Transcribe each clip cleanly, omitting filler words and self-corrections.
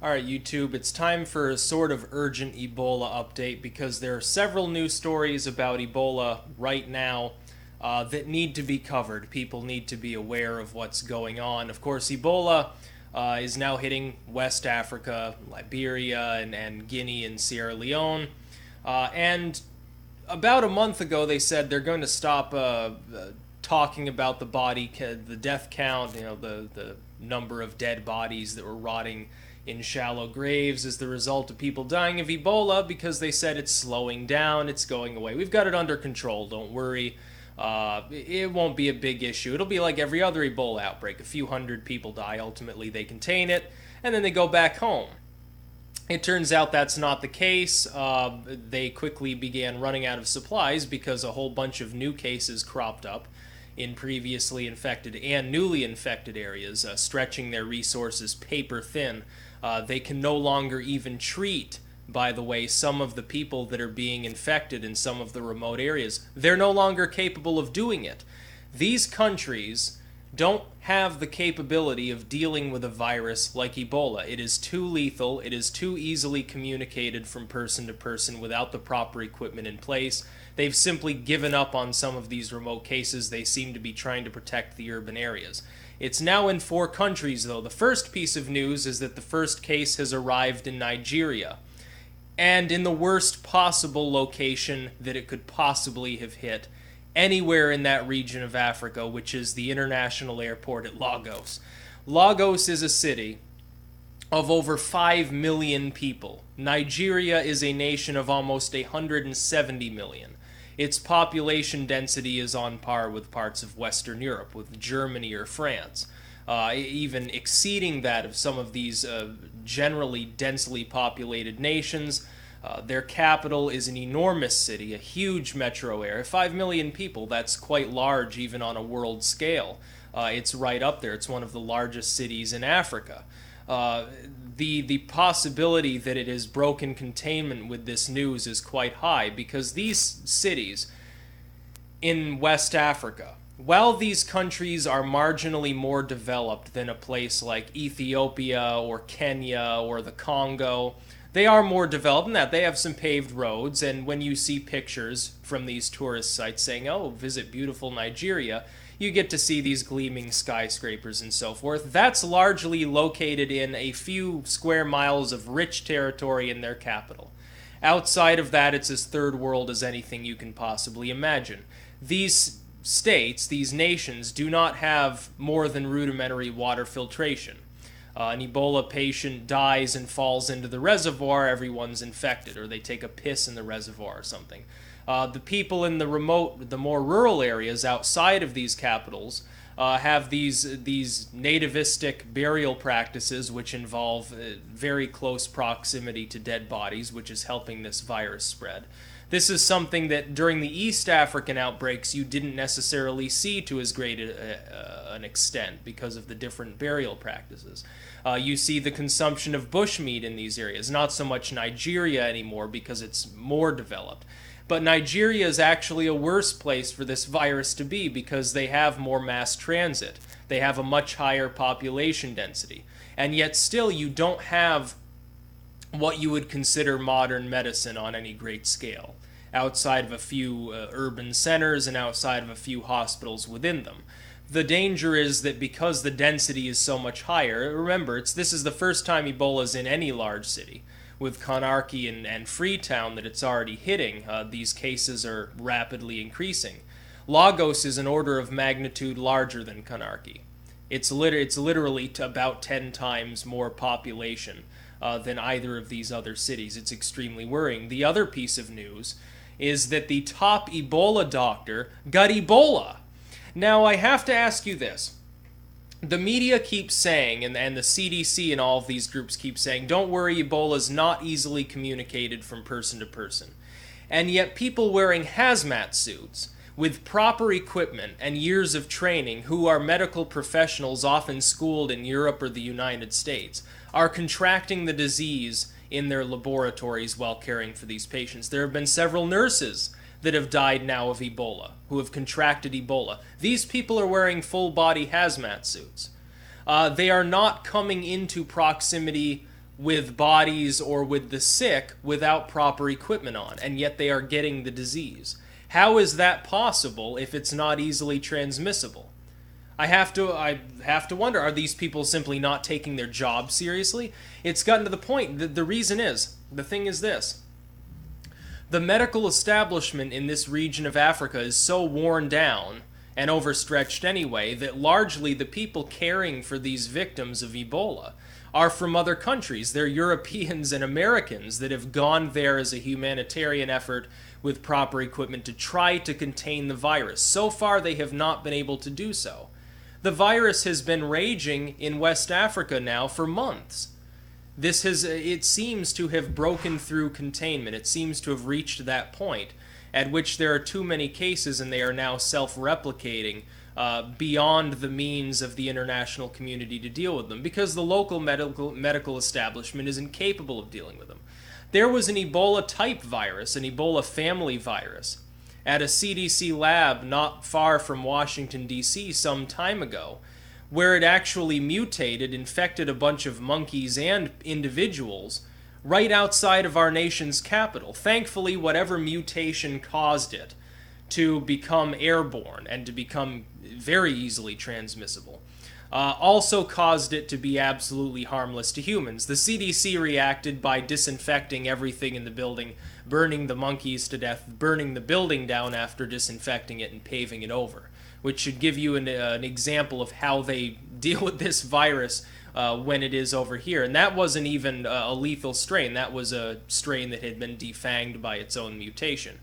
Alright, YouTube, it's time for a sort of urgent Ebola update because there are several news stories about Ebola right now that need to be covered. People need to be aware of what's going on. Of course, Ebola is now hitting West Africa, Liberia, and Guinea and Sierra Leone. And about a month ago, they said they're going to stop talking about the death count, the number of dead bodies that were rotting in shallow graves as the result of people dying of Ebola, because they said it's slowing down, it's going away. We've got it under control, don't worry. It won't be a big issue. It'll be like every other Ebola outbreak. A few hundred people die, ultimately they contain it, and then they go back home. It turns out that's not the case. They quickly began running out of supplies because a whole bunch of new cases cropped up in previously infected and newly infected areas, stretching their resources paper thin. They can no longer even treat, by the way, some of the people that are being infected in some of the remote areas. They're no longer capable of doing it. These countries don't have the capability of dealing with a virus like Ebola. It is too lethal. It is too easily communicated from person to person without the proper equipment in place. They've simply given up on some of these remote cases. They seem to be trying to protect the urban areas. It's now in 4 countries, though. The first piece of news is that the first case has arrived in Nigeria, and in the worst possible location that it could possibly have hit, anywhere in that region of Africa, which is the international airport at Lagos. Lagos is a city of over 5 million people. Nigeria is a nation of almost 170 million. Its population density is on par with parts of Western Europe, with Germany or France, even exceeding that of some of these generally densely populated nations. Their capital is an enormous city, a huge metro area. 5 million people, that's quite large even on a world scale. It's right up there. It's one of the largest cities in Africa. The possibility that it has broken containment with this news is quite high, because these cities in West Africa, while these countries are marginally more developed than a place like Ethiopia or Kenya or the Congo, they are more developed in that they have some paved roads, and when you see pictures from these tourist sites saying, oh, visit beautiful Nigeria, you get to see these gleaming skyscrapers and so forth. That's largely located in a few square miles of rich territory in their capital. Outside of that, it's as third world as anything you can possibly imagine. These states, these nations, do not have more than rudimentary water filtration. An Ebola patient dies and falls into the reservoir, everyone's infected, or they take a piss in the reservoir or something. The people in the more rural areas outside of these capitals have these nativistic burial practices which involve very close proximity to dead bodies, which is helping this virus spread. This is something that during the East African outbreaks you didn't necessarily see to as great an extent because of the different burial practices. You see the consumption of bushmeat in these areas, not so much Nigeria anymore because it's more developed. But Nigeria is actually a worse place for this virus to be because they have more mass transit. They have a much higher population density. And yet still you don't have what you would consider modern medicine on any great scale, outside of a few urban centers and outside of a few hospitals within them. The danger is that because the density is so much higher, remember, this is the first time Ebola is in any large city. With Conakry and Freetown that it's already hitting, these cases are rapidly increasing. Lagos is an order of magnitude larger than Conakry. It's literally about 10 times more population than either of these other cities. It's extremely worrying. The other piece of news is that the top Ebola doctor got Ebola. Now, I have to ask you this. The media keeps saying, and the CDC and all of these groups keep saying, don't worry, Ebola is not easily communicated from person to person. And yet people wearing hazmat suits with proper equipment and years of training, who are medical professionals often schooled in Europe or the United States, are contracting the disease in their laboratories while caring for these patients. There have been several nurses that have died now of Ebola, who have contracted Ebola. These people are wearing full-body hazmat suits. They are not coming into proximity with bodies or with the sick without proper equipment on, and yet they are getting the disease. How is that possible if it's not easily transmissible? I have to wonder, are these people simply not taking their job seriously? It's gotten to the point that the thing is this. The medical establishment in this region of Africa is so worn down and overstretched anyway that largely the people caring for these victims of Ebola are from other countries. They're Europeans and Americans that have gone there as a humanitarian effort with proper equipment to try to contain the virus. So far, they have not been able to do so. The virus has been raging in West Africa now for months. It seems to have broken through containment. It seems to have reached that point at which there are too many cases and they are now self-replicating beyond the means of the international community to deal with them, because the local medical establishment is incapable of dealing with them. There was an Ebola-type virus, an Ebola family virus, at a CDC lab not far from Washington, D.C. some time ago, where it actually mutated, infected a bunch of monkeys and individuals right outside of our nation's capital. Thankfully, whatever mutation caused it to become airborne and to become very easily transmissible also caused it to be absolutely harmless to humans. The CDC reacted by disinfecting everything in the building, burning the monkeys to death, burning the building down after disinfecting it and paving it over, which should give you an example of how they deal with this virus when it is over here. And that wasn't even a lethal strain. That was a strain that had been defanged by its own mutation.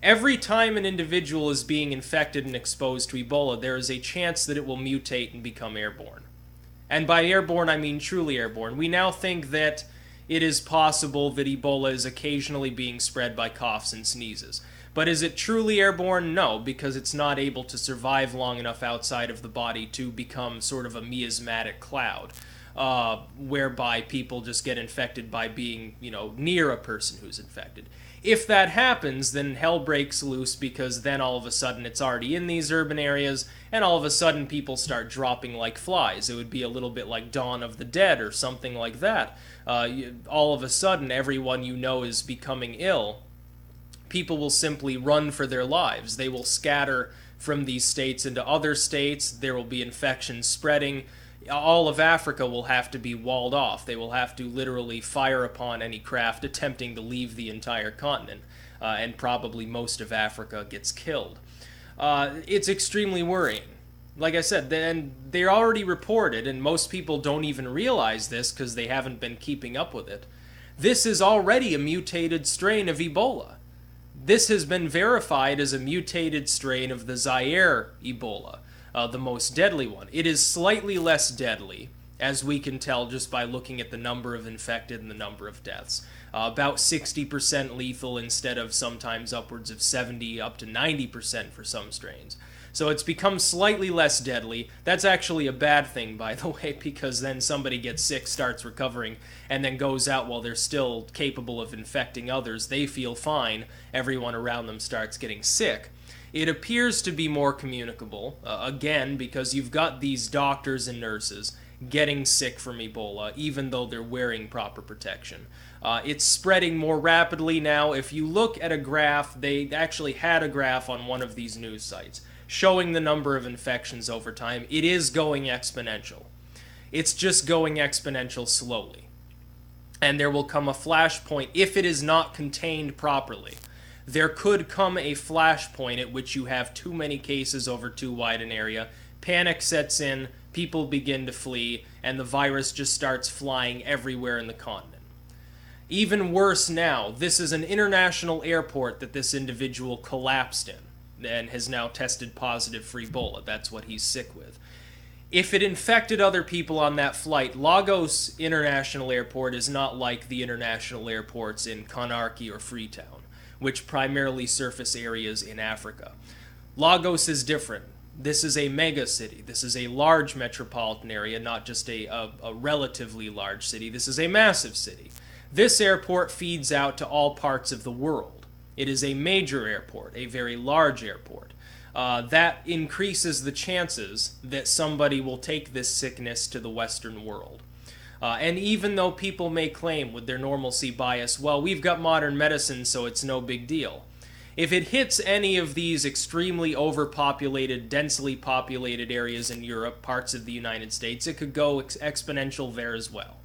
Every time an individual is being infected and exposed to Ebola, there is a chance that it will mutate and become airborne. And by airborne, I mean truly airborne. We now think that it is possible that Ebola is occasionally being spread by coughs and sneezes. But is it truly airborne? No, because it's not able to survive long enough outside of the body to become sort of a miasmatic cloud, whereby people just get infected by being, near a person who's infected. If that happens, then hell breaks loose, because then all of a sudden it's already in these urban areas, and all of a sudden people start dropping like flies. It would be a little bit like Dawn of the Dead or something like that. All of a sudden everyone you know is becoming ill. People will simply run for their lives. They will scatter from these states into other states. There will be infections spreading. All of Africa will have to be walled off. They will have to literally fire upon any craft attempting to leave the entire continent, and probably most of Africa gets killed. It's extremely worrying. Like I said, then they're already reported, and most people don't even realize this because they haven't been keeping up with it. This is already a mutated strain of Ebola. This has been verified as a mutated strain of the Zaire Ebola, the most deadly one. It is slightly less deadly, as we can tell just by looking at the number of infected and the number of deaths. About 60% lethal instead of sometimes upwards of 70 up to 90% for some strains. So it's become slightly less deadly. That's actually a bad thing, by the way, because then somebody gets sick, starts recovering, and then goes out while they're still capable of infecting others. They feel fine. Everyone around them starts getting sick. It appears to be more communicable, again, because you've got these doctors and nurses getting sick from Ebola, even though they're wearing proper protection. It's spreading more rapidly now. If you look at a graph, they actually had a graph on one of these news sites showing the number of infections over time. It is going exponential. It's just going exponential slowly. And there will come a flashpoint if it is not contained properly. There could come a flashpoint at which you have too many cases over too wide an area, panic sets in, people begin to flee, and the virus just starts flying everywhere in the continent. Even worse now, this is an international airport that this individual collapsed in and has now tested positive for Ebola. That's what he's sick with. If it infected other people on that flight, Lagos International Airport is not like the international airports in Conakry or Freetown, which primarily surface areas in Africa. Lagos is different. This is a mega city. This is a large metropolitan area, not just a relatively large city. This is a massive city. This airport feeds out to all parts of the world. It is a major airport, a very large airport. That increases the chances that somebody will take this sickness to the Western world. And even though people may claim with their normalcy bias, well, we've got modern medicine, so it's no big deal. If it hits any of these extremely overpopulated, densely populated areas in Europe, parts of the United States, it could go exponential there as well.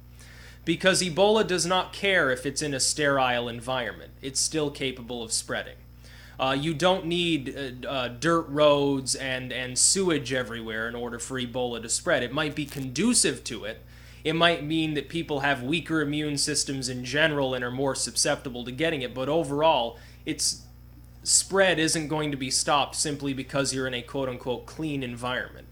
Because Ebola does not care if it's in a sterile environment. It's still capable of spreading. You don't need dirt roads and sewage everywhere in order for Ebola to spread. It might be conducive to it. It might mean that people have weaker immune systems in general and are more susceptible to getting it, but overall, its spread isn't going to be stopped simply because you're in a quote-unquote clean environment.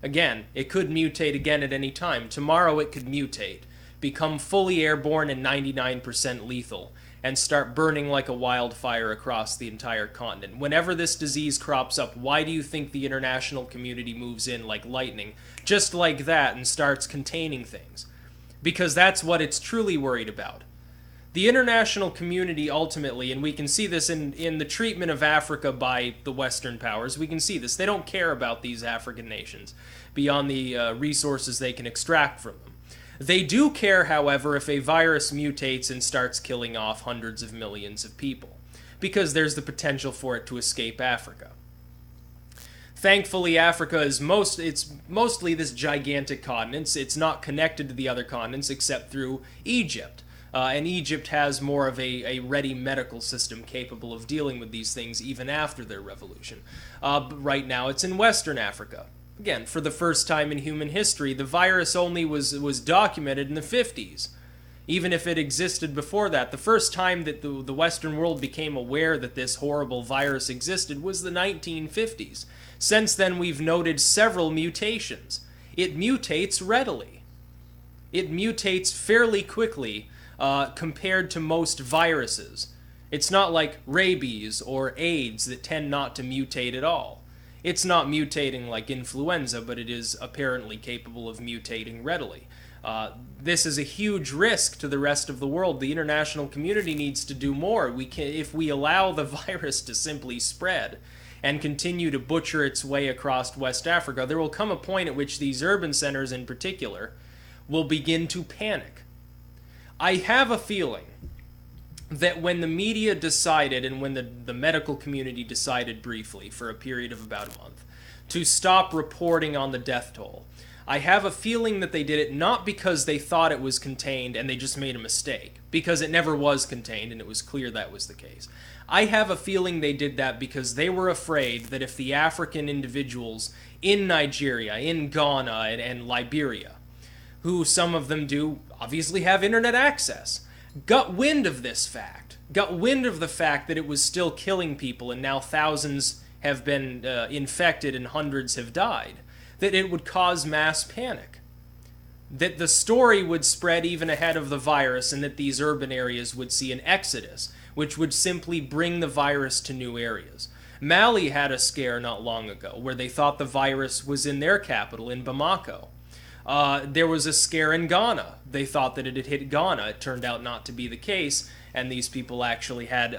Again, it could mutate again at any time. Tomorrow it could mutate, become fully airborne and 99% lethal, and start burning like a wildfire across the entire continent. Whenever this disease crops up, why do you think the international community moves in like lightning, just like that, and starts containing things? Because that's what it's truly worried about. The international community ultimately, and we can see this in the treatment of Africa by the Western powers, we can see this. They don't care about these African nations beyond the resources they can extract from them. They do care, however, if a virus mutates and starts killing off hundreds of millions of people, because there's the potential for it to escape Africa. Thankfully, Africa is mostly this gigantic continent. It's not connected to the other continents except through Egypt. And Egypt has more of a ready medical system capable of dealing with these things even after their revolution. But right now it's in Western Africa. Again, for the first time in human history, the virus only was documented in the 50s. Even if it existed before that, the first time that the Western world became aware that this horrible virus existed was the 1950s. Since then, we've noted several mutations. It mutates readily. It mutates fairly quickly compared to most viruses. It's not like rabies or AIDS that tend not to mutate at all. It's not mutating like influenza, but it is apparently capable of mutating readily. This is a huge risk to the rest of the world. The international community needs to do more. If we allow the virus to simply spread and continue to butcher its way across West Africa, there will come a point at which these urban centers in particular will begin to panic. I have a feeling that when the media decided, and when the medical community decided briefly for a period of about a month, to stop reporting on the death toll, I have a feeling that they did it not because they thought it was contained and they just made a mistake, because it never was contained and it was clear that was the case. I have a feeling they did that because they were afraid that if the African individuals in Nigeria, in Ghana, and Liberia, who some of them do obviously have internet access, got wind of this fact, got wind of the fact that it was still killing people and now thousands have been infected and hundreds have died, that it would cause mass panic. That the story would spread even ahead of the virus and that these urban areas would see an exodus, which would simply bring the virus to new areas. Mali had a scare not long ago where they thought the virus was in their capital, in Bamako. There was a scare in Ghana. They thought that it had hit Ghana. It turned out not to be the case, and these people actually had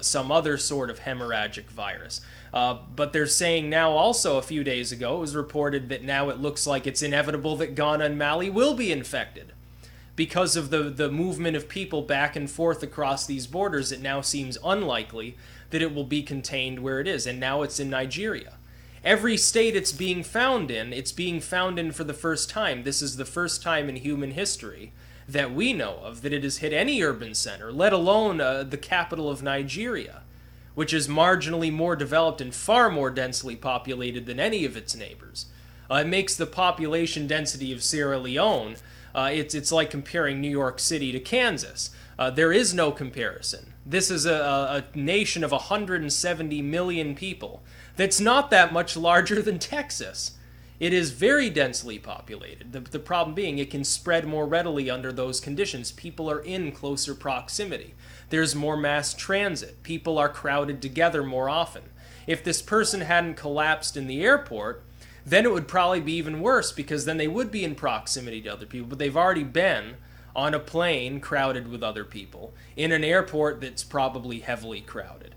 some other sort of hemorrhagic virus. But they're saying now also, a few days ago, it was reported that now it looks like it's inevitable that Ghana and Mali will be infected. Because of the movement of people back and forth across these borders, it now seems unlikely that it will be contained where it is, and now it's in Nigeria. Every state it's being found in for the first time. This is the first time in human history that we know of that it has hit any urban center, let alone the capital of Nigeria, which is marginally more developed and far more densely populated than any of its neighbors. It makes the population density of Sierra Leone, it's like comparing New York City to Kansas. There is no comparison. This is a nation of 170 million people that's not that much larger than Texas. It is very densely populated. The problem being it can spread more readily under those conditions. People are in closer proximity. There's more mass transit. People are crowded together more often. If this person hadn't collapsed in the airport, then it would probably be even worse, because then they would be in proximity to other people, but they've already been on a plane crowded with other people, in an airport that's probably heavily crowded.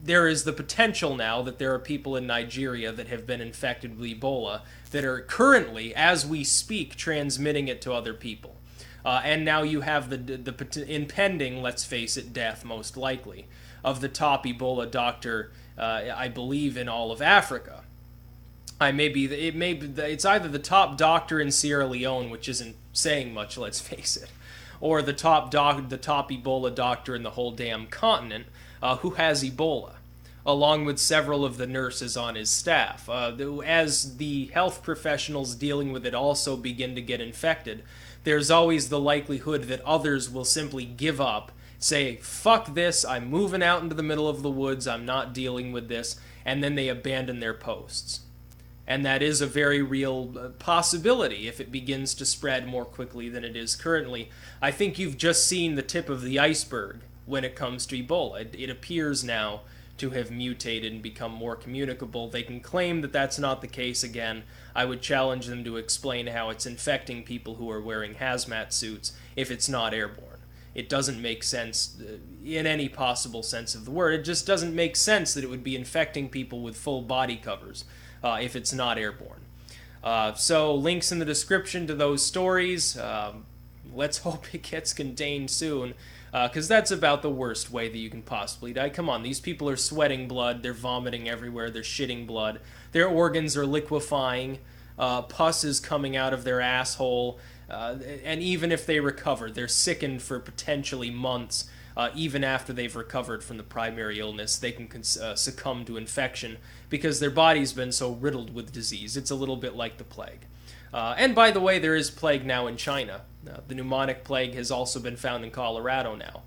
There is the potential now that there are people in Nigeria that have been infected with Ebola that are currently, as we speak, transmitting it to other people. And now you have the impending, let's face it, death, most likely, of the top Ebola doctor, I believe, in all of Africa. It's either the top doctor in Sierra Leone, which isn't saying much, let's face it, or the top Ebola doctor in the whole damn continent, who has Ebola, along with several of the nurses on his staff. As the health professionals dealing with it also begin to get infected, there's always the likelihood that others will simply give up, say, fuck this, I'm moving out into the middle of the woods, I'm not dealing with this, and then they abandon their posts. And that is a very real possibility if it begins to spread more quickly than it is currently. I think you've just seen the tip of the iceberg when it comes to Ebola. It appears now to have mutated and become more communicable. They can claim that that's not the case again. I would challenge them to explain how it's infecting people who are wearing hazmat suits if it's not airborne. It doesn't make sense in any possible sense of the word. It just doesn't make sense that it would be infecting people with full body covers if it's not airborne. So links in the description to those stories. Let's hope it gets contained soon, because that's about the worst way that you can possibly die. Come on, these people are sweating blood, they're vomiting everywhere, they're shitting blood, their organs are liquefying, pus is coming out of their asshole, and even if they recover, they're sickened for potentially months. Even after they've recovered from the primary illness, they can succumb to infection because their body's been so riddled with disease. It's a little bit like the plague. And by the way, there is plague now in China. The pneumonic plague has also been found in Colorado now.